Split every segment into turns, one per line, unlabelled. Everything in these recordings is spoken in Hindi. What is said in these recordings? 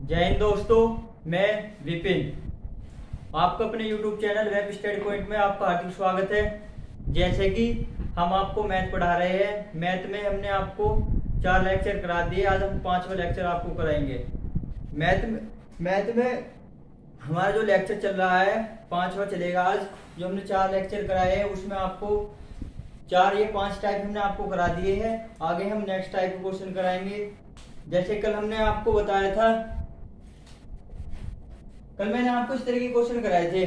जय हिंद दोस्तों, मैं विपिन। आपका अपने YouTube channel web study point में आपका हार्दिक स्वागत है। जैसे कि हम आपको मैथ पढ़ा रहे हैं, मैथ में हमने आपको 4 लेक्चर करा दिए। आज हम 5वां लेक्चर आपको कराएंगे। मैथ में हमारा जो लेक्चर चल रहा है 5वां चलेगा। आज जो हमने 4 लेक्चर कराए हैं उसमें आपको 5 टाइप हमने आपको करा दिए हैं। आगे हम नेक्स्ट टाइप क्वेश्चन कराएंगे। जैसे कल हमने आपको बताया था, कल मैंने आपको इस तरह के क्वेश्चन कराए थे।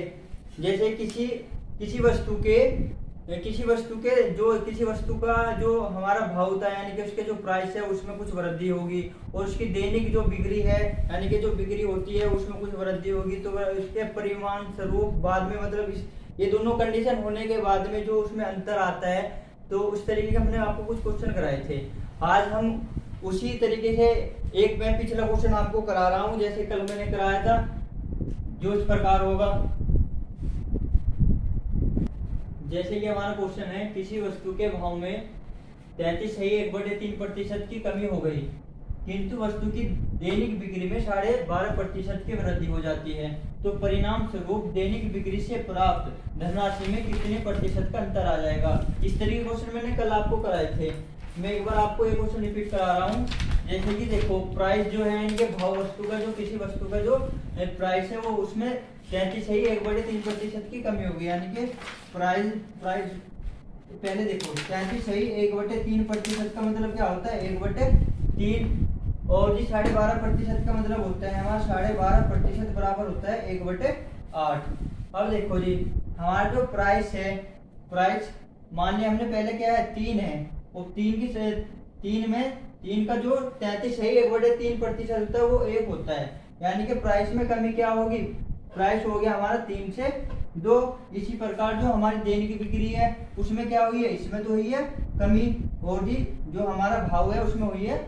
जैसे किसी वस्तु का जो हमारा भाव होता है, यानी कि उसके जो प्राइस है उसमें कुछ वृद्धि होगी, और उसकी दैनिक जो बिक्री है, यानी कि जो बिक्री होती है उसमें कुछ वृद्धि होगी, तो उसके परिमाण स्वरूप बाद में, मतलब ये दोनों कंडीशन होने के बाद में जो उसमें अंतर आता है, तो उस तरीके के हमने आपको कुछ क्वेश्चन कराए थे। आज हम उसी तरीके से एक मैं पिछला क्वेश्चन आपको करा रहा हूं। जैसे कल मैंने कराया था, जो इस प्रकार होगा। जैसे कि हमारा क्वेश्चन है, किसी वस्तु के भाव में 33.1/3% की कमी हो गई, किंतु वस्तु की दैनिक बिक्री में 12.5% की वृद्धि हो जाती है, तो परिणाम स्वरूप दैनिक बिक्री से प्राप्त धनराशि में कितने प्रतिशत का अंतर आ जाएगा। इस तरीके के क्वेश्चन मैंने कल आपको कराए थे। मैं एक बार आपको ये क्वेश्चन रिपीट करा रहा हूँ। जैसे कि देखो, प्राइस जो है इनके भाव वस्तु का, जो किसी वस्तु का जो प्राइस है वो उसमें 33.1/3% की कमी होगी, यानी कि प्राइस पहले देखो 33.1/3% का मतलब क्या होता है 1/3, और जी 12.5% का मतलब होता है हमारा 12.5% बराबर होता है 1/8। अब देखो जी, हमारा जो प्राइस है, प्राइस मान लिया हमने पहले क्या है 3 है, और 3 का जो 33.1/3% होता है वो 1 होता है, यानी कि प्राइस में कमी क्या होगी, प्राइस हो गया हमारा 3 से 2। इसी प्रकार जो हमारी दैनिक बिक्री है उसमें क्या हुई है, इसमें तो हुई है कमी, और जी जो हमारा भाव है उसमें हुई है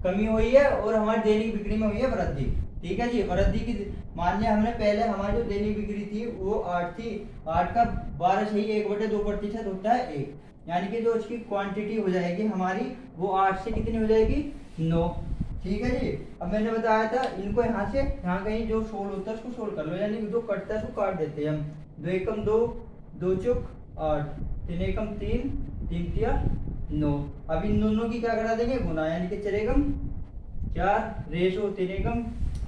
कमी हुई है, और हमारी दैनिक बिक्री में हुई है वृद्धि। ठीक है जी, वृद्धि की मान लिया हमने पहले हमारी जो दैनिक बिक्री थी वो 8 थी, 8 का 12.1/2% होता है 1, यानी कि जो उसकी क्वांटिटी हो जाएगी हमारी वो 8 से कितनी हो जाएगी 9। ठीक है जी। अब मैंने बताया था इनको यहाँ से यहाँ कहीं जो सोल्व होता है उसको सोल्व कर लो, यानी जो कटता है उसको काट देते हैं हम। 2 एकम 2, 2 चौक 8, 3 एकम 3, 3 तिया 9। अब इन दोनों की क्या करा देंगे, गुना, यानी कि 4 एकम 4, रेशो 3 एकम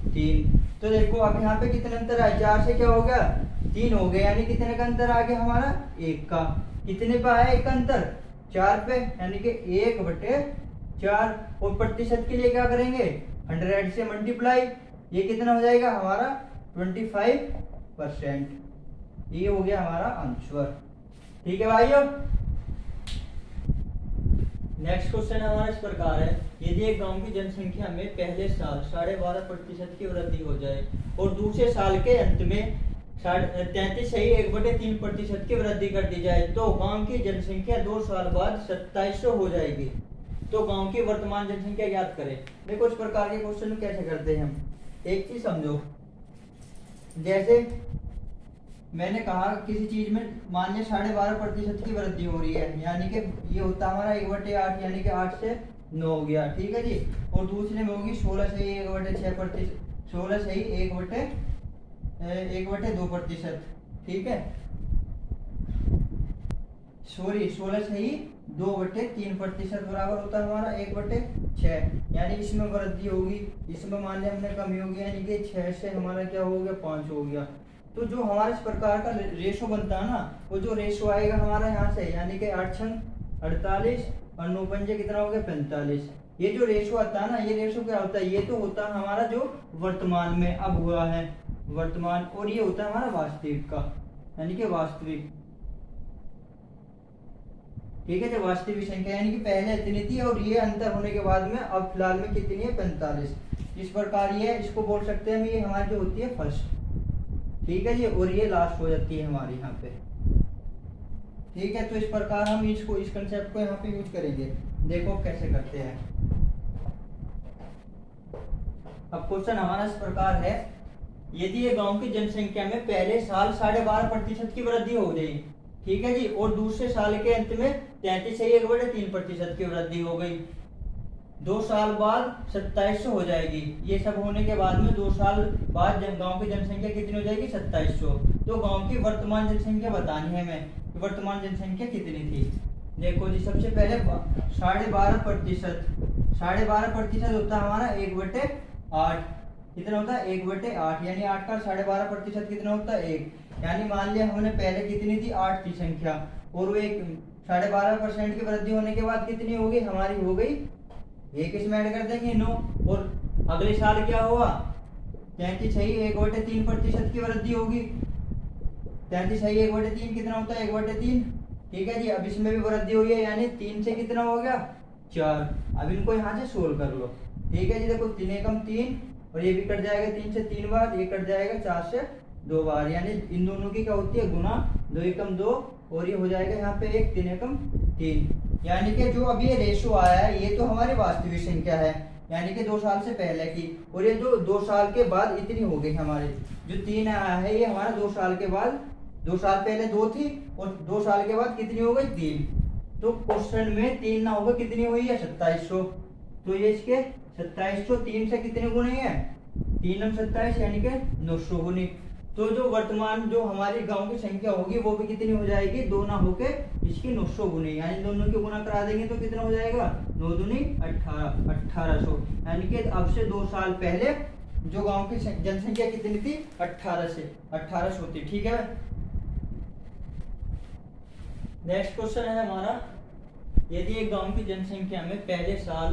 3। तो देखो अब यहाँ पे कितने अंतर आए, 4 से क्या हो गया 3 हो गया, यानी कितने का अंतर आ गया हमारा 1 का। कितने पे आया 1 का अंतर, 4 पे, यानी कि 1/4। और प्रतिशत के लिए क्या करेंगे 100 से मल्टीप्लाई, ये कितना हो जाएगा हमारा 25%। ये हो गया हमारा आंसर। ठीक है भाइयों। नेक्स्ट क्वेश्चन हमारा इस प्रकार है, यदि एक गांव की जनसंख्या में पहले साल 12.5% की वृद्धि हो जाए और दूसरे साल के अंत में 33.1/3% की वृद्धि कर दी जाए, तो गांव की जनसंख्या 2 साल बाद 2700 हो जाएगी। तो गांव की वर्तमान जनसंख्या ज्ञात करें। देखो इस प्रकार के क्वेश्चन कैसे करते हैं हम, एक चीज समझो। जैसे मैंने कहा किसी चीज में मान लिया 12.5% की वृद्धि हो रही है, यानी कि ये होता हमारा 1/8, यानी कि 8 से 9 हो गया। ठीक है जी। और दूसरे में होगी 16 से 1/6%, 16 से 1/2%। ठीक है, सॉरी 16 से ही 2/3% बराबर होता है हमारा 1/6, यानी इसमें वृद्धि होगी, इसमें मान लिया हमने कमी होगी, यानी कि 6 से हमारा क्या हो गया 5 हो गया। तो जो हमारा इस प्रकार का रेशो बनता है ना, वो जो रेशो आएगा हमारा यहाँ से, यानी कि 8 छंग 48 और 9 पंजे कितना हो गया 45। ये जो रेशो आता है ना, ये रेशो क्या होता है, ये तो होता है हमारा जो वर्तमान में अब हुआ है वर्तमान, और ये होता है हमारा वास्तविक का, यानी कि वास्तविक। ठीक है, जो वास्तविक संख्या यानी कि पहले इतनी थी और ये अंतर होने के बाद में अब फिलहाल में कितनी है 45। इस प्रकार ये इसको बोल सकते हैं हम, ये हमारी जो होती है फर्स्ट। ठीक है जी, और ये लास्ट हो जाती है हमारी यहाँ पे। ठीक है, तो इस प्रकार हम इसको, इस कंसेप्ट को यहाँ पे यूज करेंगे। देखो कैसे करते हैं। अब क्वेश्चन हमारा इस प्रकार है, यदि ये गांव की जनसंख्या में पहले साल 12.5% की वृद्धि हो गई, ठीक है जी, और दूसरे साल के अंत में 33.1/3% की वृद्धि हो गई, 2 साल बाद 2700 हो जाएगी। ये सब होने के बाद में 2 साल बाद गांव की जनसंख्या कितनी हो जाएगी? 2700। तो गांव की वर्तमान जनसंख्या बतानी है हमें, वर्तमान जनसंख्या कितनी थी। देखो जी, सबसे पहले 12.5%, 12.5% होता है हमारा 1/8। कितना होता है? 1/8, यानी 8 का 12.5% कितना होता है? 1। यानी मान लिया हमने पहले कितनी थी? 8 थी संख्या, और वो एक 12.5% की वृद्धि होने के बाद कितनी होगी? हमारी हो गई 1, इसमें ऐड कर देंगे 9। और अगले साल क्या हुआ? 33 है, 1/3% की वृद्धि होगी। 33 है, 1/3 कितना होता है? 1/3। ठीक है जी, अब इसमें भी वृद्धि हुई है, यानी 3 से कितना हो गया? 4। अब इनको यहाँ से सोल्व कर लो। ठीक है जी, देखो 3 एकम 3, और ये भी कट जाएगा 3 से 3 बार, ये कट जाएगा 4 से 2 बार, यानी इन दोनों की क्या होती है? गुना। 2 एकम 2, और ये हो जाएगा यहाँ पे 1, 3 एकम 3। यानी कि जो अभी ये रेशो आया है, ये तो हमारी वास्तविक संख्या है, यानी कि 2 साल से पहले की, और ये जो 2 साल के बाद इतनी हो गई हमारी। जो 3 आया है ये हमारा 2 साल के बाद, 2 साल पहले 2 थी, और 2 साल के बाद कितनी हो गई? 3। तो क्वेश्चन में 3 ना होगा, कितनी हुई है? 2700। तो ये इसके 2700 3 से कितने गुने हैं? 3 और 27, यानी कि 900 गुनी। तो जो वर्तमान जो हमारी गांव की संख्या होगी वो भी कितनी हो जाएगी? 2 ना होके इसकी 900 गुनी, यानी दोनों की गुना करा देंगे तो कितना हो जाएगा? 9 दूनी 18, 1800। यानी कि अब से 2 साल पहले जो गांव की जनसंख्या कितनी थी? 1800 थी। ठीक है, नेक्स्ट क्वेश्चन है हमारा, यदि एक गांव की जनसंख्या में पहले साल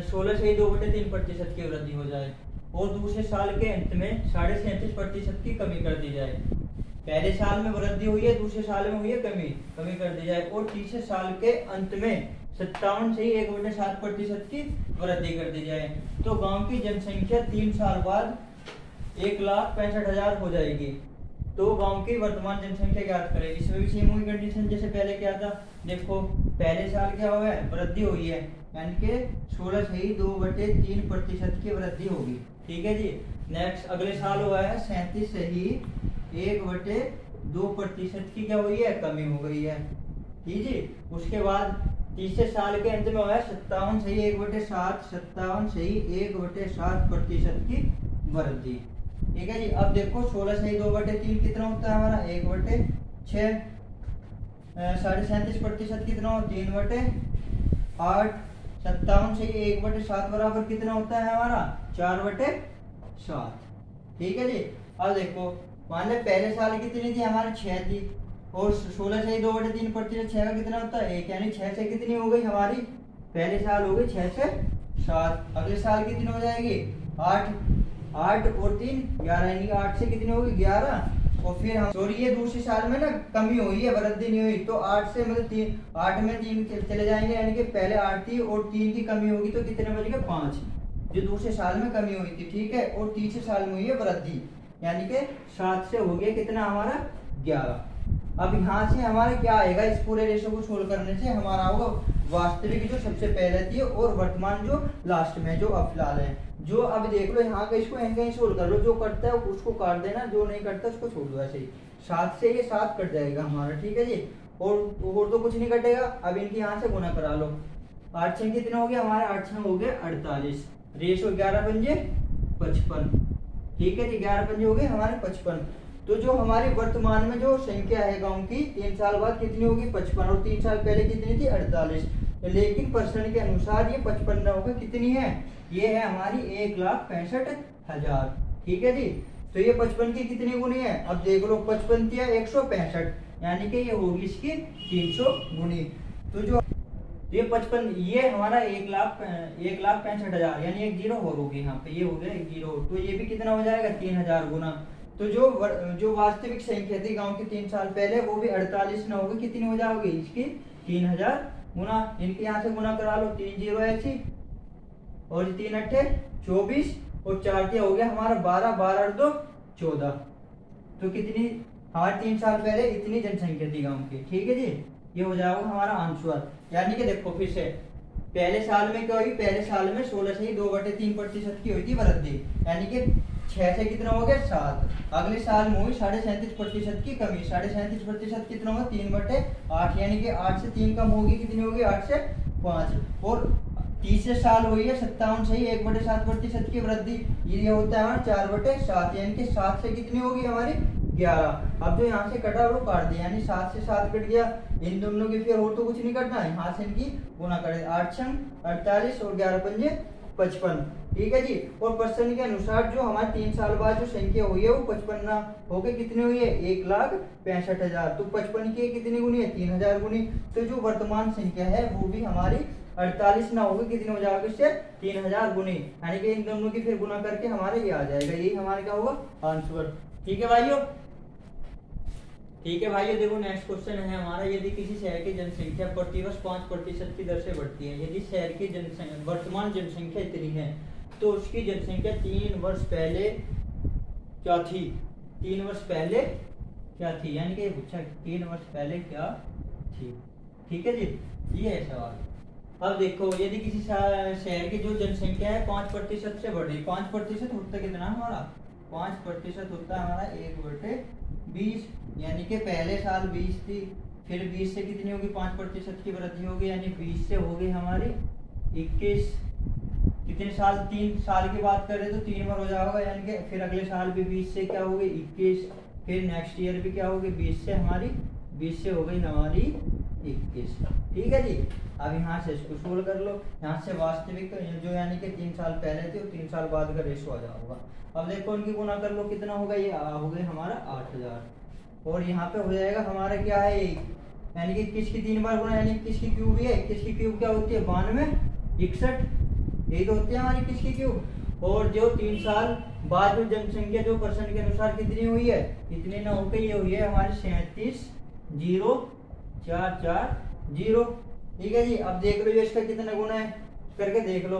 16 से 2/3% की वृद्धि हो जाए, और दूसरे साल के अंत में 37.5% की कमी कर दी जाए। पहले साल में वृद्धि हुई है, दूसरे साल में हुई है कमी कर दी जाए, और तीसरे साल के अंत में 57 से 1/7% की वृद्धि कर दी जाए, तो गांव की जनसंख्या 3 साल बाद 1,65,000 हो जाएगी। तो गांव की वर्तमान जनसंख्या ज्ञात करें। इसमें भी सेम हुई कंडीशन जैसे पहले क्या था। देखो पहले साल क्या हुआ है? वृद्धि हुई है, यानी कि 16 से ही 2/3% की वृद्धि होगी। ठीक है जी, नेक्स्ट अगले साल हुआ है 37 से ही 1/2% की क्या हुई है? कमी हो गई है। ठीक जी, उसके बाद तीसरे साल के अंत में हुआ है 57 से ही 1/7% की वृद्धि। ठीक है जी, अब देखो 16 से ही 2/3 कितना होता है हमारा? 1/6। 37.5% कितना हो? 3/8। 57 से 1/7 बराबर कितना होता है हमारा? 4/7। ठीक है जी, अब देखो मान लो पहले साल कितनी थी हमारी? 6 थी, और 16 से 2/3% 6 का कितना होता है? 1, यानी 6 से कितनी हो गई हमारी? पहले साल हो गई 6 से 7। अगले साल कितनी हो जाएगी? 8 और 3 11, यानी 8 से कितनी होगी? 11। और फिर हम सॉरी ये दूसरे साल में ना कमी हुई है, वृद्धि नहीं हुई, तो 8 से मतलब 8 में 3 चले जाएंगे, यानी कि पहले 8 थी और 3 की कमी होगी तो कितने बचेंगे? 5, जो दूसरे साल में कमी हुई थी। ठीक है, और तीसरे साल में हुई है वृद्धि, यानी कि 7 से हो गया कितना हमारा? 11। अब यहाँ से हमारा क्या आएगा? इस पूरे रेशो को सोल्व करने से हमारा होगा वास्तविक जो सबसे पहले थी, और वर्तमान जो लास्ट में जो अब फिलहाल है। जो अब देख लो यहाँ का, इसको कहीं सोल्व कर लो, जो करता है उसको काट देना, जो नहीं करता उसको छोड़ दो ऐसे ही। 7 से ये 7 कट जाएगा हमारा। ठीक है जी, और तो कुछ नहीं कटेगा। अब इनकी यहाँ से गुना करा लो। 8 6 कितना हो गया हमारे? 8 6 हो गए 48। रेशो 11 पंजे 55। ठीक है जी, 11 पंजे हो गए हमारे 55। तो जो हमारी वर्तमान में जो संख्या है गांव की 3 साल बाद कितनी होगी? 55, और 3 साल पहले कितनी थी? 48। लेकिन प्रश्न के अनुसार ये 55 ना होकर कितनी है? ये है हमारी 1,65,000। ठीक है जी, तो ये 55 की कितनी गुनी है? अब देख लो 55 या 165, यानी कि ये होगी इसकी 300 गुनी। तो जो ये 55 ये हमारा 1,65,000, यानी एक जीरो और होगी यहाँ पे, ये हो गया एक जीरो, तो ये भी कितना हो जाएगा? 3,000 गुना। तो जो वास्तविक संख्या थी गांव की 3 साल पहले, वो भी 48 ना होगी, कितनी हो जाओगी इसकी? 3,000 गुना। इनके यहाँ से गुना करा लो, 3 जीरो ऐसी, और 3 अट्ठे 24, और 4 क्या हो गया हमारा? 12, 12 और 2 14। तो कितनी हमारे 3 साल पहले इतनी जनसंख्या थी गांव की। ठीक है जी, ये हो जाएगा हमारा आंसर। यानी कि देखो फिर से पहले साल में क्या हुई? पहले साल में 16 से ही 2/3% की हुई थी वृद्धि, यानी कि 6 से कितना हो गया? 7। अगले साल में हुई 37.5% की कमी। 37.5% कितना होगा? 3/8, यानी कि 8 से 3 कम होगी, कितनी होगी? 8 से 5। और तीसरे साल हुई है 57 सही 1/7% की वृद्धि। ये होता है हमारा 4/7, यानी कि 7 से कितनी होगी हमारी 11। अब जो यहाँ से कटा वो काट दिया, यानी 7 से 7 कट गया, इन दोनों की फिर और तो कुछ नहीं कटना है, यहाँ से इनकी गुना करें, 8 छंग 48 और 11 पंजे 55। ठीक है जी। और प्रश्न के अनुसार जो हमारे 3 साल बाद जो संख्या हुई है वो 55 होके कितनी हुई है 1,65,000। तो 55 की कितनी गुनी है 3000 गुनी। तो जो वर्तमान संख्या है वो भी हमारी 48 ना होगी, कितने हो जाएगा इससे 3000 गुनी, यानी कि इन दोनों की फिर गुना करके हमारे ये आ जाएगा, यही हमारे क्या होगा आंसर। ठीक है भाइयों। ठीक है भाइयों, देखो नेक्स्ट क्वेश्चन है हमारा, यदि किसी शहर की जनसंख्या प्रतिवर्ष 5% की दर से बढ़ती है, यदि शहर की जनसंख्या वर्तमान जनसंख्या इतनी है तो उसकी जनसंख्या 3 वर्ष पहले क्या थी, 3 वर्ष पहले क्या थी, यानी कि पूछा 3 वर्ष पहले क्या थी। ठीक है जी, ये है सवाल। अब देखो यदि किसी शहर की जो जनसंख्या है 5% से बढ़ रही, 5% होता कितना हमारा 5% होता है हमारा 1/20, यानी कि पहले साल 20 थी, फिर 20 से कितनी होगी 5% की वृद्धि होगी, यानी 20 से हो गई हमारी 21। कितने साल 3 साल की बात करें तो 3 बार हो जाएगा, यानी कि फिर अगले साल भी 20 से क्या हो गई 21, फिर नेक्स्ट ईयर भी क्या होगी 20 से हमारी 20 से हो गई हमारी 21। ठीक है जी। अब यहाँ से इसको सोल्व कर लो, यहाँ से वास्तविक जो यानी कि 3 साल पहले थे और 3 साल बाद का रेशो आ जाएगा। अब देखो उनकी गुना कर लो, कितना होगा ये हो गया हमारा 8000, और यहाँ पे हो जाएगा हमारा क्या है यानी कि किसकी 3 बार गुना, यानी किसकी क्यूब है, किसकी क्यूब क्या होती है 92 61, यही तो होती है हमारी किसकी क्यूब। और जो 3 साल बाद जो जनसंख्या जो परसेंट के अनुसार कितनी हुई है, इतनी ना होकर ये हुई है हमारी 37,0440। ठीक है जी। अब देख लो ये इसका कितना गुना है करके देख लो,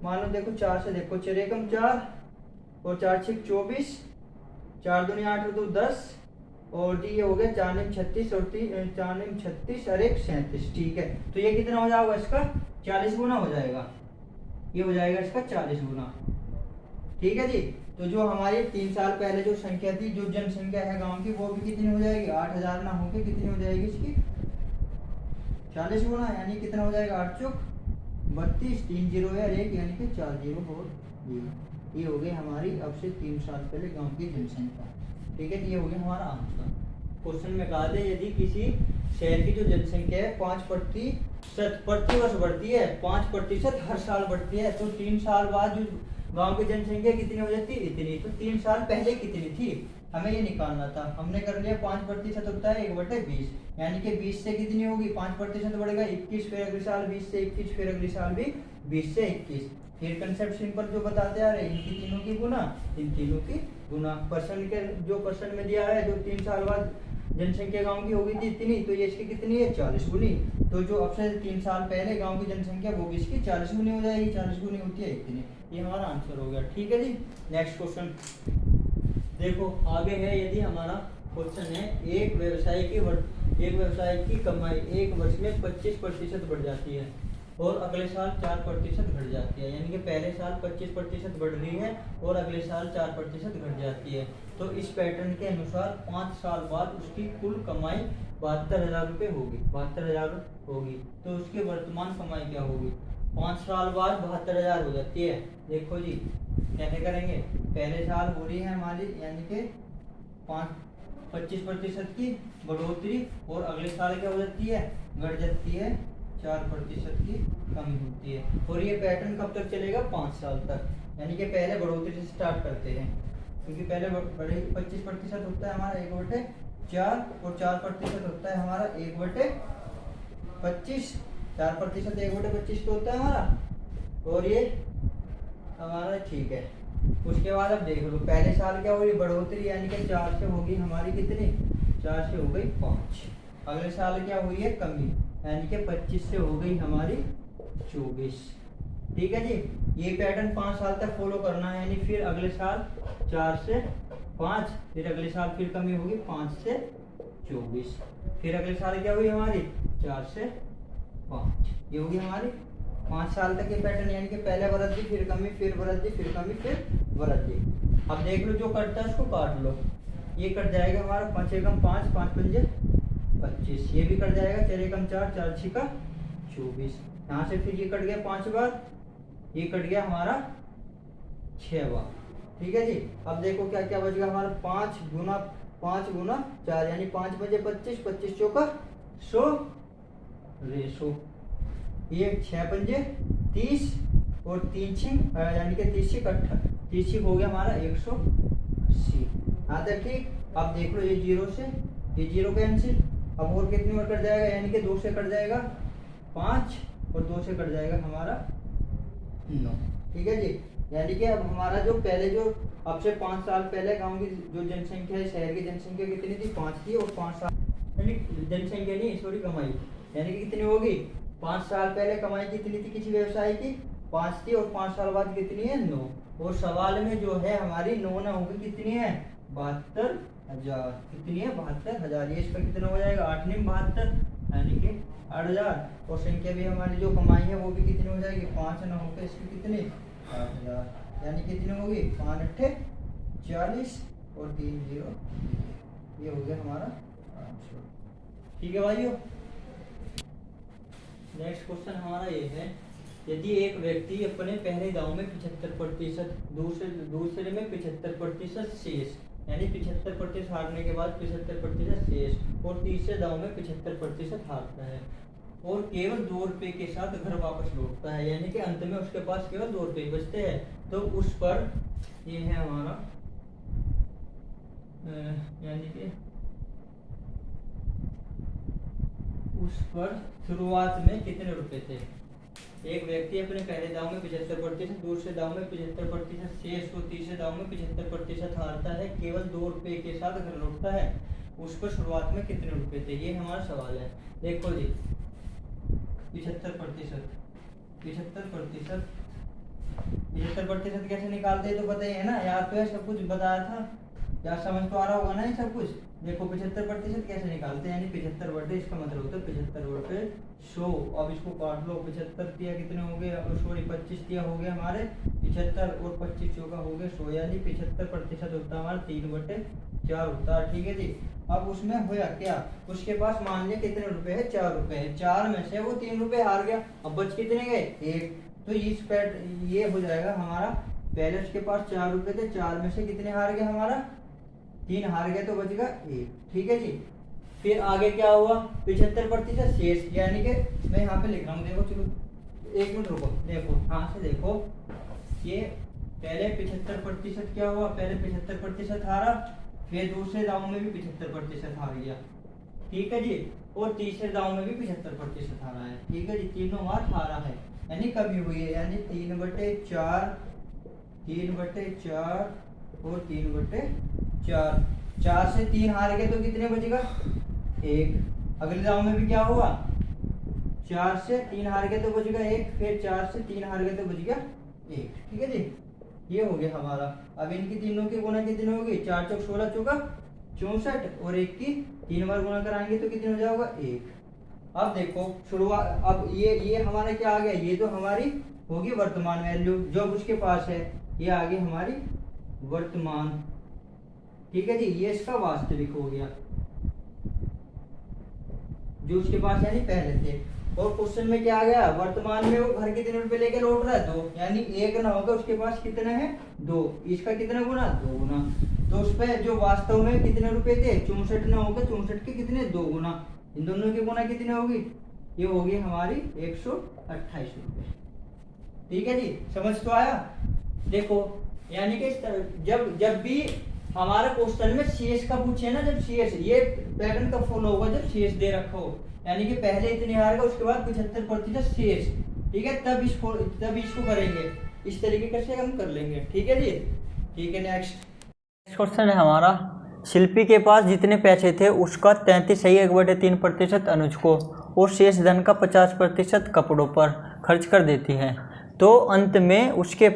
मान लो देखो 4 से देखो 4 एकम 4 और 4 6 24, 4 दूनी 8 और 2 10, और जी ये हो गया 4 9 36 और 4 9 36 और 1 37। ठीक है, तो ये कितना हो जाएगा इसका 40 गुना हो जाएगा, ये हो जाएगा इसका 40 गुना। ठीक है जी। तो जो हमारी 3 साल पहले जो संख्या थी, जो जनसंख्या है गांव की, वो भी कितनी हो जाएगी 8000 ना होके कितनी हो जाएगी इसकी 40 गुना, यानी कितना हो जाएगा 8 चौक 32, 3 जीरो है 1, यानी कि 4 जीरो और ये हो गई हमारी अब से 3 साल पहले गांव की जनसंख्या। ठीक है, ये हो गया हमारा आंसर। क्वेश्चन में कहा था यदि किसी शहर की जो जनसंख्या है 5% प्रति वर्ष बढ़ती है, 5% हर साल बढ़ती है, तो 3 साल बाद जो गांव की जनसंख्या कितनी हो जाती है इतनी, तो 3 साल पहले कितनी थी हमें ये निकालना था। हमने कर लिया 5% होता है 1/20, यानी कि 20 से कितनी होगी 5% बढ़ेगा 21, फिर अगले साल 20 से 21, फिर अगले साल भी 20 से 21। फिर कंसेप्ट सिंपल जो बताते आ रहे हैं, इनकी तीनों की गुना, इन तीनों की गुना, परसेंट के जो परसेंट में दिया है, जो 3 साल बाद जनसंख्या गांव की होगी थी इतनी, तो ये इसकी कितनी है 40 गुनी। तो जो अब से 3 साल पहले गांव की जनसंख्या वो भी इसकी 40 गुनी हो जाएगी, 40 गुनी होती है इतनी। ये हमारा आंसर हो गया। ठीक है जी। नेक्स्ट क्वेश्चन देखो आगे है, यदि हमारा क्वेश्चन है एक व्यवसाय की कमाई एक वर्ष में 25% बढ़ जाती है और अगले साल 4% घट जाती है, यानी कि पहले साल 25% बढ़ रही है और अगले साल 4% घट जाती है, तो इस पैटर्न के अनुसार 5 साल बाद उसकी कुल कमाई 72,000 रुपये होगी, 72,000 होगी। तो उसकी वर्तमान कमाई क्या होगी, 5 साल बाद 72,000 हो जाती है। देखो जी कैसे करेंगे, पहले साल हो रही है हमारी यानी कि 25% की बढ़ोतरी और अगले साल क्या हो जाती है घट जाती है 4% की कमी होती है। और ये पैटर्न कब तक चलेगा 5 साल तक, यानी कि पहले बढ़ोतरी से स्टार्ट करते हैं, क्योंकि पहले 25% होता है हमारा 1/4 और 4% होता है हमारा 1/25, 4% 1/25 तो होता है हमारा, और ये हमारा ठीक है। उसके बाद अब देख लो पहले साल क्या हुई बढ़ोतरी, यानी कि 4 से होगी हमारी कितनी 4 से हो गई 5, अगले साल क्या हुई है कमी, यानी कि 25 से हो गई हमारी 24। ठीक है जी। ये पैटर्न 5 साल तक फॉलो करना है, यानी फिर अगले साल 4 से 5, फिर अगले साल फिर कमी होगी 5 से 24, फिर अगले साल क्या हुई हमारी 4 से 5, ये होगी हमारी 5 साल तक ये पैटर्न, यानी कि पहले वृद्धि फिर कमी फिर वृद्धि फिर कमी फिर वृद्धि। अब देख लो जो कटता है उसको काट लो, ये कट जाएगा हमारा 5 एकम 5, 5 पंजे 25, ये भी कट जाएगा 4 एकम 4, 4 छिका 24। यहाँ से फिर ये कट गया 5 बार, ये कट गया हमारा 6 बार। ठीक है जी। अब देखो क्या क्या बच गया हमारा, 5 गुना 4 यानी 5 बजे 25, 25 चौका 100 रेशो, ये 6 पंजे 30 और 3 छिंग यानी कि 30 छिंग 30 छिंग हो गया हमारा 180। हाँ तक ठीक। अब देख लो ये 0 से ये 0 कैंसिल, अब और कितनी और कट जाएगा, यानी कि 2 से कट जाएगा 5 और 2 से कट जाएगा हमारा 9। ठीक है जी। यानी कि अब हमारा जो पहले जो अब से 5 साल पहले गांव की जो जनसंख्या है, शहर की जनसंख्या कितनी थी, 5 थी, और 5 साल यानी जनसंख्या नहीं सॉरी कमाई, यानी कि कितनी होगी, 5 साल पहले कमाई कितनी थी किसी व्यवसाय की, 5 थी, और 5 साल बाद कितनी है, 9। और सवाल में जो है हमारी 9 ना होगी, कितनी है, 72,000। कितनी है, 72,000। ये इसका कितना हो जाएगा, 8 में 72 यानी कि 8,000। और संख्या भी हमारी जो कमाई है वो भी कितनी हो जाएगी, 5 ना होकर इसकी कितनी 8,000, यानी कितनी होगी 5 8 40 और 3 0, ये हो गया हमारा 500। ठीक है भाइयों। नेक्स्ट क्वेश्चन हमारा ये है, यदि एक व्यक्ति अपने पहले दांव में 75%, दूसरे में 75% शेष, यानी 75% हारने के बाद 75% शेष, और तीसरे दांव में 75% हारता है और केवल 2 रुपए के साथ घर वापस लौटता है, यानी कि अंत में उसके पास केवल 2 रुपए बचते हैं, तो उस पर ये है हमारा यानी कि उस पर शुरुआत में कितने रुपए थे। एक व्यक्ति अपने पहले दांव में 75%, दूसरे दांव में 75% शेष और तीसरे दांव में 75% हारता है, केवल 2 रुपए के साथ घर लौटता है, उस पर शुरुआत में कितने रुपए थे, ये हमारा सवाल है। देखो जी 75% कैसे निकालते हैं तो पता ही है ना, याद तो है, सब कुछ बताया था, यार समझ तो आ रहा होगा ना ये सब कुछ। देखो 75% कैसे निकालते हैं, यानी 75 बटे, इसका मतलब होता है 75 बटे 100। अब इसको काट लो, 75 दिया कितने हो गए, सॉरी 25 दिया हो गए हमारे 75, और 25 चौका हो गए 100, यानी 75% होता है हमारा 3/4 होता है। ठीक है जी। अब उसमें होया क्या, उसके पास मान लिया कितने रुपए है, 4 रुपए है, 4 में से वो 3 रुपए हार गया, अब बच कितने गए, 1। तो इस पैट ये हो जाएगा हमारा, पहले उसके पास 4 रुपए थे, 4 में से कितने हार गए हमारा, 3 हार गए, तो बचेगा 1। ठीक है जी। फिर आगे क्या हुआ, 75% शेष, यानी कि मैं यहाँ पे लिख रहा हूँ, देखो चलो 1 मिनट रुको, देखो यहाँ से देखो, ये पहले 75% क्या हुआ, पहले 75% हारा, फिर दूसरे दांव में भी 75% हार गया। ठीक है जी। और तीसरे दांव में भी 75% हारा है। ठीक है जी, तीनों बार हारा है, यानी कमी हुई है, यानी 3/4 और 3/4। 4 से 3 हार गए तो कितने बचेगा, 1। अगले दांव में भी क्या हुआ, 4 से 3 हार गए तो बचेगा 1, फिर 4 से 3 हार गए तो बचेगा 1। ठीक है जी, ये हो गया हमारा। अब इनकी तीनों की गुना कितनी होगी, 4 चौक 16 चौका 64, और 1 की 3 बार गुना कराएंगे तो कितने हो जाएगा, 1। अब देखो शुरुआत, अब ये हमारा क्या आ गया, ये तो हमारी होगी वर्तमान वैल्यू जो उसके पास है, ये आ गई हमारी वर्तमान। ठीक है जी, ये इसका वास्तविक हो गया जो उसके पास यानी पहले थे। और क्वेश्चन में क्या आ गया, वर्तमान में वो घर कितने रुपए लेके लौट रहा है, 2, यानी 1 ना होगा, उसके पास कितना है, 2, इसका कितना गुना, 2 गुना। तो उस पे जो वास्तव में कितने रुपए थे, 64 ना होगा, 64 के कितने 2 गुना, इन दोनों की गुना कितनी होगी, ये होगी हमारी 128 रुपए। ठीक है जी, समझ तो आया। देखो यानी कि जब भी हमारे क्वेश्चन में शेष का पूछे ना, जब शेष, ये पैटर्न कब फॉलो होगा, जब शेष दे रखा हो, यानी कि पहले इतने हारेगा, उसके बाद 75% शेष। ठीक है, तब इसको करेंगे, इस तरीके से हम कर लेंगे। ठीक है जी। ठीक है, नेक्स्ट क्वेश्चन है हमारा, शिल्पी के पास जितने पैसे थे उसका 33.3% अनुज को और शेष धन का 50% कपड़ों पर खर्च कर देती है, तो अंत में उसके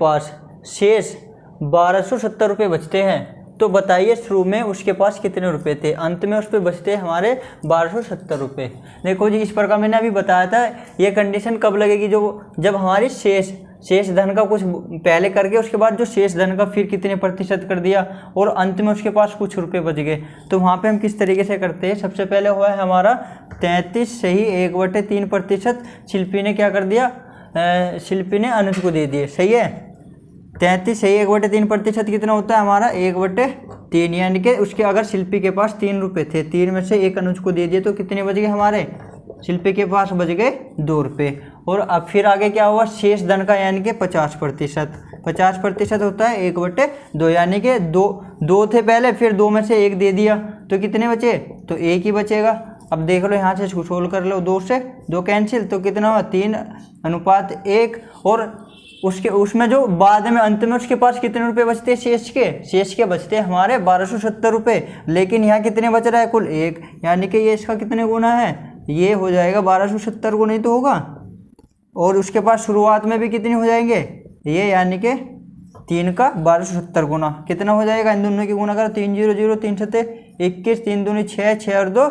पास शेष 1270 रुपये बचते हैं। तो बताइए शुरू में उसके पास कितने रुपए थे, अंत में उस पर बचते हमारे 1270 रुपये। देखो जी, इस प्रकार मैंने अभी बताया था, ये कंडीशन कब लगेगी, जब हमारी शेष धन का कुछ पहले करके उसके बाद जो शेष धन का फिर कितने प्रतिशत कर दिया और अंत में उसके पास कुछ रुपए बच गए। तो वहाँ पे हम किस तरीके से करते हैं, सबसे पहले हुआ है हमारा 33 सही 1/3%। शिल्पी ने क्या कर दिया, शिल्पी ने अनुज को दे दिए। सही है, 33 सही 1/3% कितना होता है हमारा 1/3, यानी कि उसके अगर शिल्पी के पास 3 रुपये थे, 3 में से 1 अनुज को दे दिए तो कितने बच गए हमारे, शिल्पी के पास बच गए 2 रुपये। और अब फिर आगे क्या हुआ, शेष धन का यानी कि 50%, 50% होता है 1/2, यानी कि दो थे पहले, फिर 2 में से 1 दे दिया तो कितने बचे, तो 1 ही बचेगा। अब देख लो यहाँ से सोल्व कर लो, 2 से 2 कैंसिल तो कितना हुआ 3:1। और उसमें जो बाद में अंत में उसके पास कितने रुपए बचते हैं, शेष के बचते हैं हमारे 1270 रुपये। लेकिन यहाँ कितने बच रहा है, कुल 1, यानी कि ये इसका कितने गुना है, ये हो जाएगा 1270 गुना ही तो होगा। और उसके पास शुरुआत में भी कितने हो जाएंगे ये, यानी कि 3 का 1270 गुना कितना हो जाएगा, इन दोनों की गुना करो, 3 0 0 3 7 21, 3 दूनी 6, 6 और 2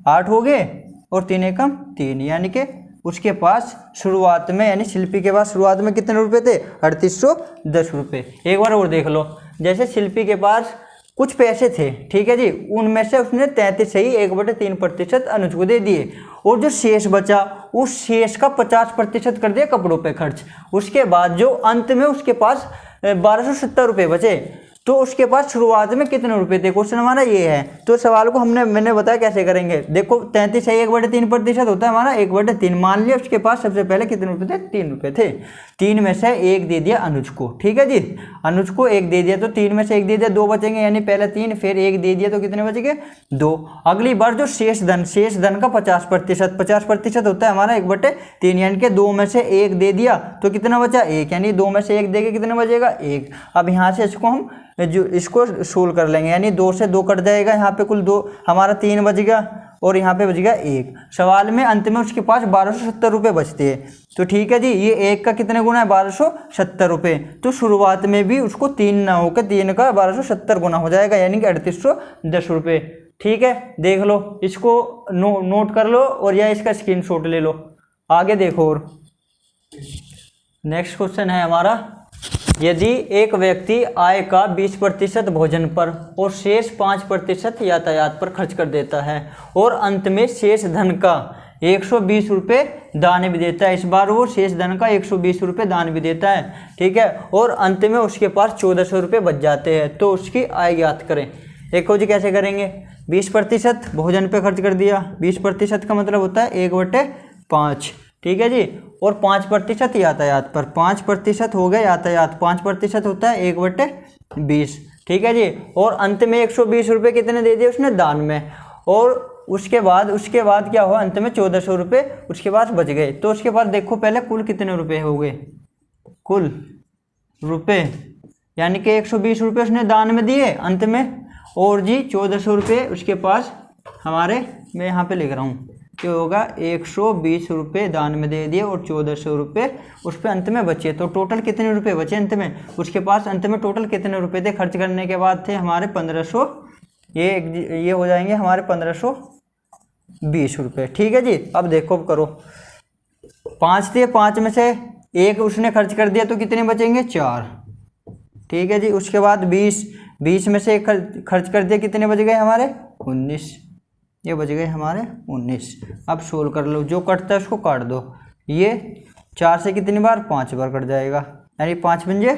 8 हो गए, और 3 एकम 3, यानी कि उसके पास शुरुआत में, यानी शिल्पी के पास शुरुआत में कितने रुपए थे, 3810 रुपये। एक बार और देख लो, जैसे शिल्पी के पास कुछ पैसे थे, ठीक है जी, उनमें से उसने 33 सही 1/3% अनुज को दे दिए, और जो शेष बचा उस शेष का 50% कर दिया कपड़ों पे खर्च। उसके बाद जो अंत में उसके पास 1270 रुपये बचे, तो उसके पास शुरुआत में कितने रुपए थे, क्वेश्चन हमारा ये है। तो सवाल को मैंने बताया कैसे करेंगे। देखो 33 सही 1/3% होता है हमारा 1/3। मान लिया उसके पास सबसे पहले कितने रुपए थे, 3 रुपए थे, 3 में से 1 दे दिया अनुज को, ठीक है जी, अनुज को 1 दे दिया तो 3 में से 1 दे दिया, 2 बचेंगे, यानी पहले 3 फिर 1 दे दिया तो कितने बचेंगे 2। अगली बार जो शेष धन का 50% होता है हमारा 1/3, यानी कि 2 में से 1 दे दिया तो कितना बचा 1, यानी 2 में से 1 देके कितना बचेगा 1। अब यहाँ से इसको सोल्व कर लेंगे, यानी 2 से 2 कट जाएगा, यहाँ पे कुल 2 हमारा 3 बच गया और यहाँ पे बच गया 1। सवाल में अंत में उसके पास 1270 रुपये बचते हैं, तो ठीक है जी, ये 1 का कितने गुना है 1270 रुपये, तो शुरुआत में भी उसको 3 ना होकर 3 का 1270 गुना हो जाएगा, यानी कि 3810 रुपये। ठीक है, देख लो, इसको नोट कर लो और या इसका स्क्रीनशॉट ले लो। आगे देखो, और नेक्स्ट क्वेश्चन है हमारा, यदि एक व्यक्ति आय का 20% भोजन पर और शेष 5% यातायात पर खर्च कर देता है और अंत में शेष धन का 120 रुपये दान भी देता है, इस बार वो शेष धन का 120 रुपये दान भी देता है, ठीक है, और अंत में उसके पास 1400 रुपये बच जाते हैं, तो उसकी आय ज्ञात करें। देखो जी कैसे करेंगे, 20% भोजन पे खर्च कर दिया, 20% का मतलब होता है 1/5, ठीक है जी, और 5% यातायात पर, 5% हो गया यातायात, 5% होता है 1/20, ठीक है जी, और अंत में 120 रुपये कितने दे दिए उसने दान में, और उसके बाद क्या हुआ, अंत में 1400 रुपये उसके पास बच गए। तो उसके बाद देखो पहले कुल कितने रुपए हो गए, कुल रुपए, यानी कि 120 रुपये उसने दान में दिए अंत में, और जी 1400 रुपये उसके पास हमारे, मैं यहाँ पे लिख रहा हूँ क्या होगा, 120 रुपये दान में दे दिए और 1400 रुपये उस पर अंत में बचे, तो टोटल कितने रुपए बचे अंत में, उसके पास अंत में टोटल कितने रुपए थे, खर्च करने के बाद थे हमारे 1500, ये हो जाएंगे हमारे 1520 रुपये, ठीक है जी। अब देखो करो, 5 थे, 5 में से 1 उसने खर्च कर दिया तो कितने बचेंगे 4, ठीक है जी। उसके बाद 20 में से 1 खर्च कर दिया, कितने बच गए हमारे 19, ये बच गए हमारे 19। अब सोल्व कर लो, जो कटता है उसको काट दो, ये 4 से कितनी बार 5 बार कट जाएगा, यानी 5 पंजे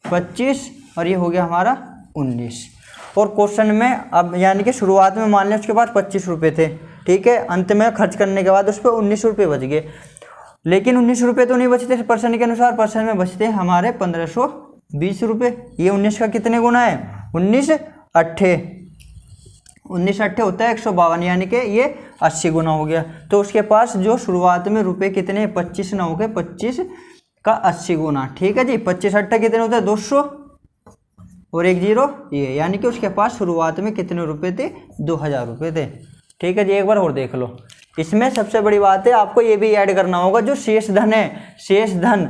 25 और ये हो गया हमारा 19। और क्वेश्चन में अब यानी कि शुरुआत में मान लिया उसके पास 25 रुपये थे, ठीक है, अंत में खर्च करने के बाद उस पर 19 रुपये बच गए, लेकिन 19 रुपये तो नहीं बचते परसेंट के अनुसार, परसेंट में बचते हमारे 1520 रुपये। ये 19 का कितने गुना है, 19 अट्ठे होता है 152, यानी कि ये 80 गुना हो गया। तो उसके पास जो शुरुआत में रुपए कितने 25 ना हो गए, 25 का 80 गुना, ठीक है जी। 25 अट्ठे कितने होता है 200 और 1 0 ये, यानी कि उसके पास शुरुआत में कितने रुपए थे 2000 रुपये थे, ठीक है जी। एक बार और देख लो, इसमें सबसे बड़ी बात है आपको ये भी ऐड करना होगा, जो शेष धन है, शेष धन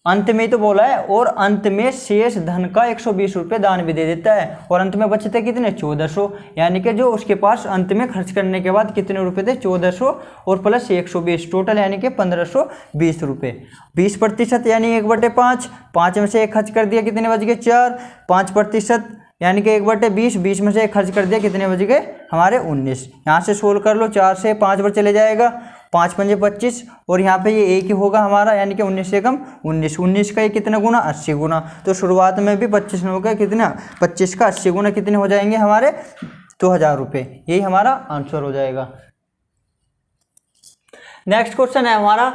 अंत में तो बोला है, और अंत में शेष धन का 120 रुपये दान भी दे देता है, और अंत में बचते कितने 1400, यानी कि जो उसके पास अंत में खर्च करने के बाद कितने रुपए थे 1400 और प्लस 120 टोटल यानी कि 1520 रुपये। 20% यानी 1/5, 5 में से 1 खर्च कर दिया कितने बच गए 4, 5% यानी कि 1/20, 20 में से 1 खर्च कर दिया कितने बच गए हमारे 19। यहाँ से सोल्व कर लो, 4 से 5 बार चले जाएगा, 5 पंजे 25, और यहाँ पे ये 1 ही होगा हमारा, यानी कि 19 से कम 19, 19 का ये कितना गुना 80 गुना। तो शुरुआत में भी 25 में होगा कितना 25 का 80 गुना कितने हो जाएंगे हमारे 2000 रुपये, यही हमारा आंसर हो जाएगा। नेक्स्ट क्वेश्चन है हमारा,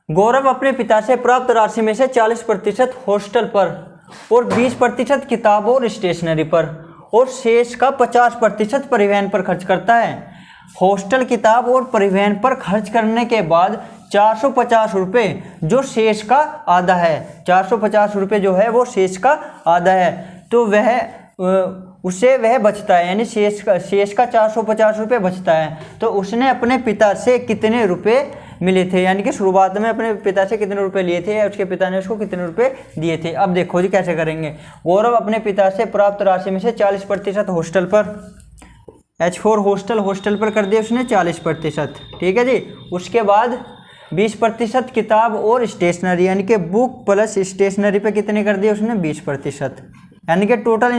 गौरव अपने पिता से प्राप्त राशि में से 40% हॉस्टल पर और 20% किताब और स्टेशनरी पर और शेष का 50% परिवहन पर खर्च करता है। हॉस्टल, किताब और परिवहन पर खर्च करने के बाद 450 रुपये जो शेष का आधा है, 450 रुपये जो है वो शेष का आधा है, तो उसे वह बचता है, यानी शेष का 450 रुपये बचता है। तो उसने अपने पिता से कितने रुपए मिले थे, यानी कि शुरुआत में अपने पिता से कितने रुपए लिए थे, उसके पिता ने उसको कितने रुपए दिए थे। अब देखो जी कैसे करेंगे। गौरव अपने पिता से प्राप्त राशि में से 40% हॉस्टल पर, H4 हॉस्टल पर कर दिया उसने 40%, ठीक है जी। उसके बाद 20% किताब और स्टेशनरी, यानी कि बुक प्लस स्टेशनरी पे कितने कर दिए उसने 20%, यानी कि टोटल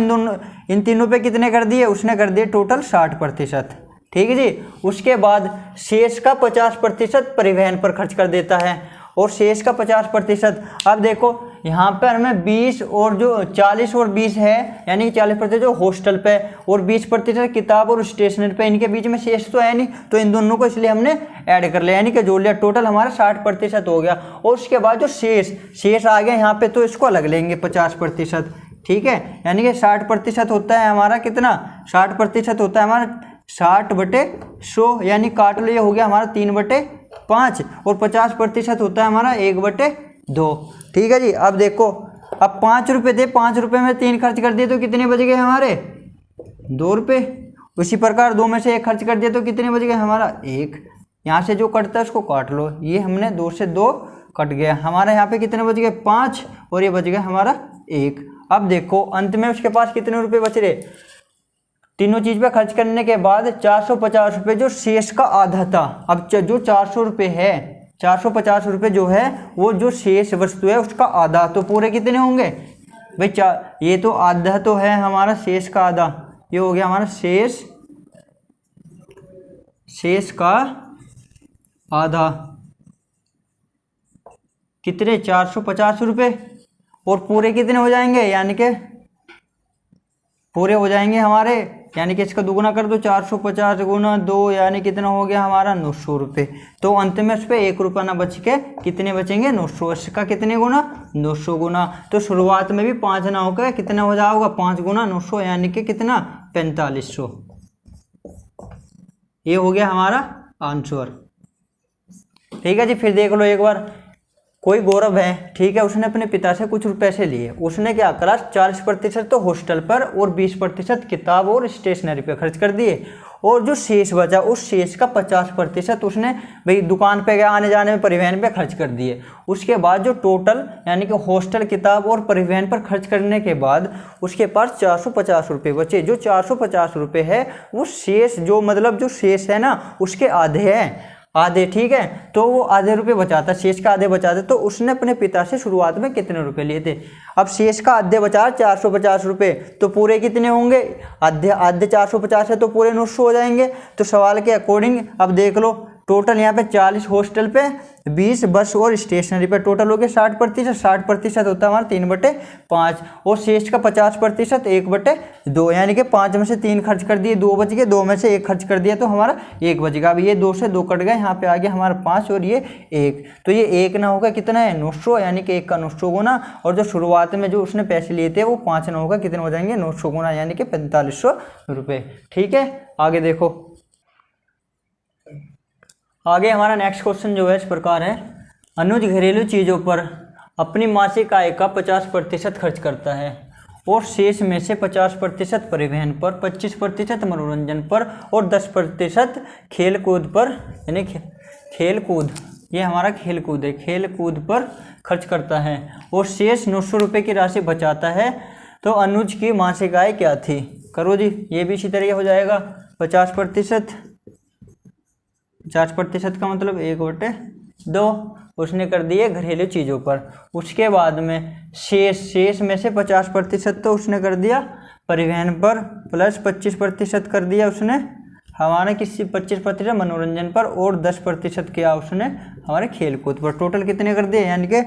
इन तीनों पे कितने कर दिए उसने कर दिए टोटल 60%, ठीक है जी। उसके बाद शेष का 50% परिवहन पर खर्च कर देता है, और शेष का 50%। अब देखो यहाँ पर हमें 20 और जो 40 और 20 है, यानी 40% जो हॉस्टल पे और 20% किताब और स्टेशनरी पे, इनके बीच में शेष तो है नहीं, तो इन दोनों को इसलिए हमने ऐड कर लिया, यानी कि जोड़ लिया, टोटल हमारा 60% हो गया। और उसके बाद जो शेष आ गया यहाँ पे, तो इसको अलग लेंगे 50%, ठीक है। यानी कि 60% होता है हमारा कितना, 60% होता है हमारा 60/100, यानी काट लो, ये हो गया हमारा 3/5, और 50% होता है हमारा 1/2, ठीक है जी। अब देखो, अब 5 रुपये थे, 5 रुपये में 3 खर्च कर दिए तो कितने बच गए हमारे 2 रुपये। उसी प्रकार 2 में से 1 खर्च कर दिए तो कितने बच गए हमारा 1। यहाँ से जो कटता है उसको काट लो, ये हमने 2 से 2 कट गया हमारा, यहाँ पे कितने बच गए 5, और ये बच गया हमारा 1। अब देखो अंत में उसके पास कितने रुपये बच रहे, तीनों चीज़ पे खर्च करने के बाद 450 रुपये जो शेष का आधा था। अब जो 400 रुपये है, 450 रुपये जो है वो जो शेष वस्तु है उसका आधा, तो पूरे कितने होंगे भाई, ये तो आधा तो है हमारा शेष का आधा, ये हो गया हमारा शेष का आधा, कितने 450 रुपये, और पूरे कितने हो जाएंगे, यानी कि पूरे हो जाएंगे हमारे, यानी कि इसका दुगुना कर दो, 450 गुना 2, यानी कितना हो गया हमारा 900 रुपये। तो अंत में उस पर 1 रुपया ना बच के कितने बचेंगे 900, इसका कितने गुना 900 गुना। तो शुरुआत में भी 5 ना होकर कितना हो जाएगा 5 गुना 900, यानी कि कितना 4500, ये हो गया हमारा आंसर, ठीक है जी। फिर देख लो एक बार, कोई गौरव है, ठीक है, उसने अपने पिता से कुछ पैसे लिए, उसने क्या करा 40% तो हॉस्टल पर और 20% किताब और स्टेशनरी पे खर्च कर दिए, और जो शेष बचा उस शेष का 50% उसने भाई दुकान पे गया, आने जाने में, परिवहन पे खर्च कर दिए। उसके बाद जो टोटल यानी कि हॉस्टल, किताब और परिवहन पर खर्च करने के बाद उसके पास 450 रुपये बचे। जो 450 रुपये है वो शेष, जो मतलब जो शेष है ना उसके आधे हैं, आधे, ठीक है। तो वो आधे रुपये बचाता, शेष का आधे बचाते, तो उसने अपने पिता से शुरुआत में कितने रुपए लिए थे। अब शेष का आधे बचा 450 रुपये, तो पूरे कितने होंगे, आधे 450 है तो पूरे 900 हो जाएंगे। तो सवाल के अकॉर्डिंग अब देख लो, टोटल यहाँ पे 40 हॉस्टल पे, 20 बस और स्टेशनरी पे, टोटल हो गया 60%। 60% होता है हमारा 3/5, और शेष का 50% 1/2, यानी कि 5 में से 3 खर्च कर दिए, 2 बच गए, 2 में से 1 खर्च कर दिया तो हमारा 1 बच गया। अब ये 2 से 2 कट गए, यहाँ पे आ गया हमारा 5 और ये 1, तो ये 1 ना होगा कितना है 900, यानी कि 1 का 900 गुना, और जो शुरुआत में जो उसने पैसे लिए थे वो 5 ना होगा, कितने हो जाएंगे 900 गुना, यानी कि 4500 रुपये, ठीक है। आगे देखो, आगे हमारा नेक्स्ट क्वेश्चन जो है इस प्रकार है, अनुज घरेलू चीज़ों पर अपनी मासिक आय का 50% खर्च करता है और शेष में से 50% परिवहन पर, 25% मनोरंजन पर और 10% खेल कूद पर, यानी खेल कूद ये हमारा खेल कूद है, खेल कूद पर खर्च करता है और शेष 900 रुपये की राशि बचाता है। तो अनुज की मासिक आय क्या थी? करो जी, ये भी इसी तरीके हो जाएगा। 50% का मतलब 1/2 उसने कर दिए घरेलू चीज़ों पर। उसके बाद में शेष में से 50% तो उसने कर दिया परिवहन पर, प्लस 25% कर दिया उसने हमारे किसी 25% मनोरंजन पर और 10% किया उसने हमारे खेल कूद पर। टोटल कितने कर दिए? यानी कि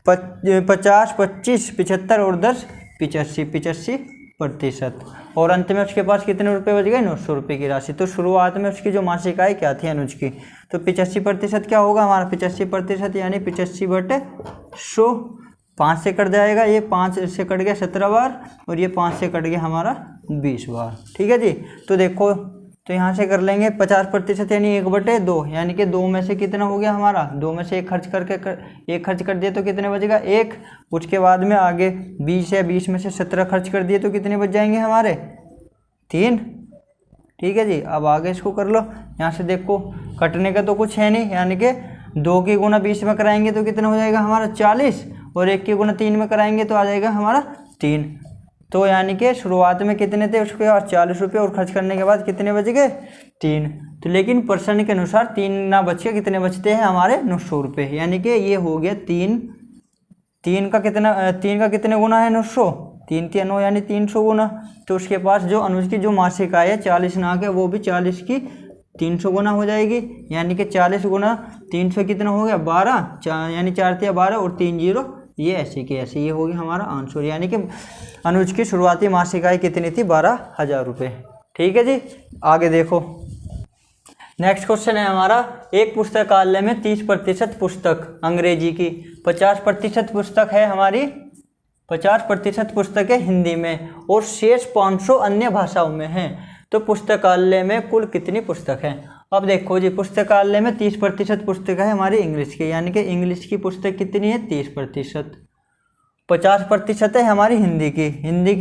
50, 25, 75 और 10 85%। और अंत में उसके पास कितने रुपए बच गए? 900 रुपये की राशि। तो शुरुआत में उसकी जो मासिक आय क्या थी अनुज की? तो 85% क्या होगा हमारा? 85% यानी 85/100, 5 से कट जाएगा, ये 5 से कट गया 17 बार और ये 5 से कट गया हमारा 20 बार। ठीक है जी। तो देखो, तो यहाँ से कर लेंगे 50% यानी 1/2, यानी कि 2 में से कितना हो गया हमारा? 2 में से एक खर्च कर दिए तो कितने बचेगा? 1। उसके बाद में आगे 20 है, 20 में से 17 खर्च कर दिए तो कितने बच जाएंगे हमारे? 3। ठीक है जी। अब आगे इसको कर लो। यहाँ से देखो, कटने का तो कुछ है नहीं, यानी कि 2 की गुना 20 में कराएंगे तो कितना हो जाएगा हमारा? 40, और 1 की गुना 3 में कराएंगे तो आ जाएगा हमारा 3। तो यानी कि शुरुआत में कितने थे उसके पास? 40 रुपये, और खर्च करने के बाद कितने बच गए? 3। तो लेकिन प्रश्न के अनुसार 3 ना बच के कितने बचते हैं हमारे? 900 रुपये। यानी कि ये हो गया 3 का कितने गुना है? 900। 3 × 9 यानी 300 गुना। तो उसके पास जो अनुज की जो मासिक आय है 40 ना के, वो भी 40 की 300 गुना हो जाएगी। यानी कि 40 गुना 300 कितना हो गया? 12, यानी 4 × 12 और 3 0, ये ऐसे की ऐसे, ये हो गया हमारा आंसर। यानी कि अनुज की शुरुआती मासिक आय कितनी थी? 12,000 रुपये। ठीक है जी। आगे देखो, नेक्स्ट क्वेश्चन है हमारा, एक पुस्तकालय में 30% पुस्तक अंग्रेजी की, 50% पुस्तक है हमारी, 50% पुस्तकें हिंदी में और शेष 500 अन्य भाषाओं में हैं। तो पुस्तकालय में कुल कितनी पुस्तक हैं? अब देखो जी, पुस्तकालय में 30% पुस्तक है हमारी इंग्लिश की, यानी कि इंग्लिश की पुस्तक कितनी है? 30%। 50% है हमारी हिंदी की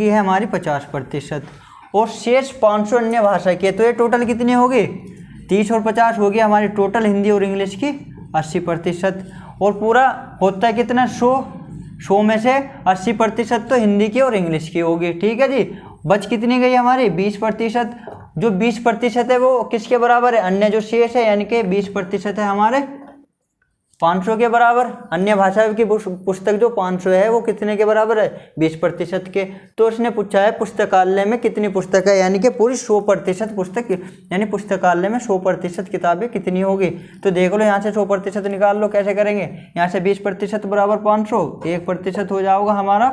है हमारी 50%, और शेष 500 अन्य भाषा की है। तो ये टोटल कितनी होगी? 30 और 50 होगी हमारी टोटल हिंदी और इंग्लिश की 80%। और पूरा होता है कितना? 100 में से 80% तो हिंदी की और इंग्लिश की होगी। ठीक है जी। बच कितनी गई हमारी? 20%। जो 20% है वो किसके बराबर है? अन्य जो शेष है, यानी कि 20% है हमारे 500 के बराबर। अन्य भाषा की पुस्तक जो 500 है वो कितने के बराबर है? 20% के। तो उसने पूछा है पुस्तकालय में कितनी पुस्तक है, यानी कि पूरी 100% पुस्तक, यानी पुस्तकालय में 100% किताबें कितनी होगी। तो देख लो, यहाँ से 100% निकाल लो। कैसे करेंगे? यहाँ से 20% बराबर 500, 1% हो जाएगा हमारा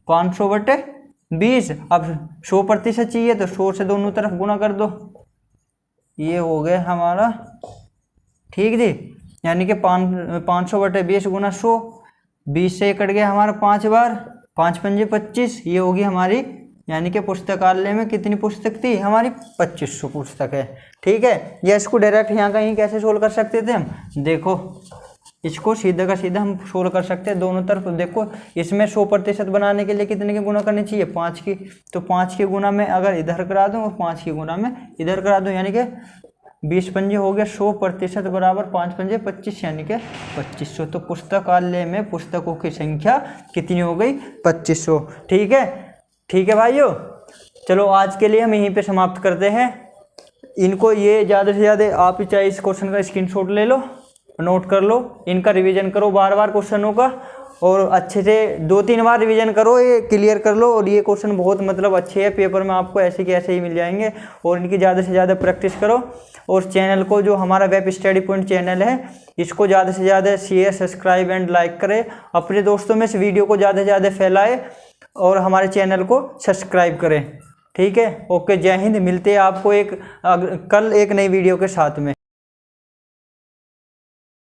500/20। अब 100% चाहिए तो 100 से दोनों तरफ गुना कर दो, ये हो गया हमारा। ठीक जी। यानी कि 500/20 गुना 100, 20 से कट गया हमारा 5 बार, 5 पंजे 25, ये होगी हमारी, यानी कि पुस्तकालय में कितनी पुस्तक थी हमारी? 2500 पुस्तक है। ठीक है। या इसको डायरेक्ट यहाँ कहीं कैसे सोल्व कर सकते थे हम? देखो, इसको सीधा का सीधा हम सोल्व कर सकते हैं दोनों तरफ। देखो, इसमें 100% बनाने के लिए कितने की गुना करनी चाहिए? 5 की। तो 5 की गुना में अगर इधर करा दूँ और 5 की गुना में इधर करा दूँ, यानी कि 20 पंजे हो गया 100% बराबर 5 पंजे 25, यानी कि 2500। तो पुस्तकालय में पुस्तकों की संख्या कितनी हो गई? 2500। ठीक है। ठीक है भाइयों, चलो आज के लिए हम यहीं पे समाप्त करते हैं। इनको ये ज़्यादा से ज़्यादा आप चाहे इस क्वेश्चन का स्क्रीनशॉट ले लो, नोट कर लो, इनका रिवीजन करो बार बार क्वेश्चनों का, और अच्छे से 2-3 बार रिवीजन करो, ये क्लियर कर लो। और ये क्वेश्चन बहुत मतलब अच्छे हैं, पेपर में आपको ऐसे के ऐसे ही मिल जाएंगे, और इनकी ज़्यादा से ज़्यादा प्रैक्टिस करो। और चैनल को, जो हमारा वेब स्टडी पॉइंट चैनल है, इसको ज़्यादा से ज़्यादा शेयर, सब्सक्राइब एंड लाइक करें। अपने दोस्तों में इस वीडियो को ज़्यादा से ज़्यादा फैलाएं और हमारे चैनल को सब्सक्राइब करें। ठीक है। ओके, जय हिंद। मिलते हैं आपको कल एक नई वीडियो के साथ में।